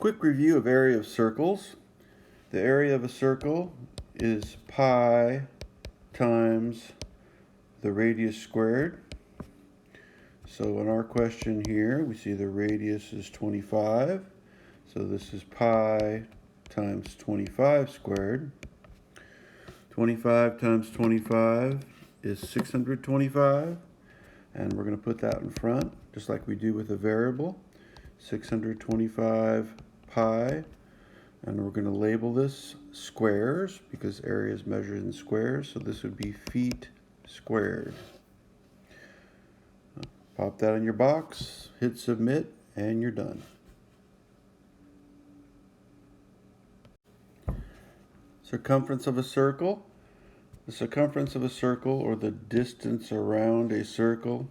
Quick review of area of circles. The area of a circle is pi times the radius squared. So in our question here, we see the radius is 25. So this is pi times 25 squared. 25 times 25 is 625. And we're going to put that in front, just like we do with a variable. 625 pi. And we're going to label this squares because area is measured in squares. So this would be feet squared. Pop that in your box, hit submit, and you're done. Circumference of a circle. The circumference of a circle, or the distance around a circle,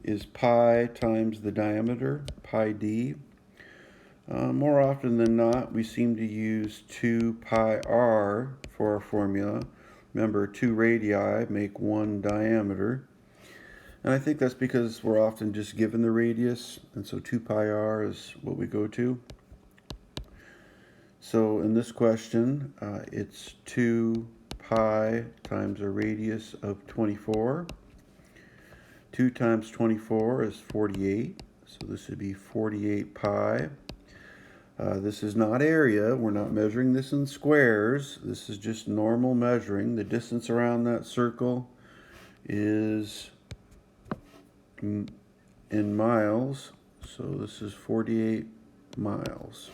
is pi times the diameter, pi d. More often than not, we seem to use 2 pi r for our formula. Remember, 2 radii make 1 diameter. And I think that's because we're often just given the radius, and so 2 pi r is what we go to. So in this question, it's 2 pi times a radius of 24. 2 times 24 is 48, so this would be 48 pi. This is not area. We're not measuring this in squares. This is just normal measuring. The distance around that circle is in miles, so this is 48 miles.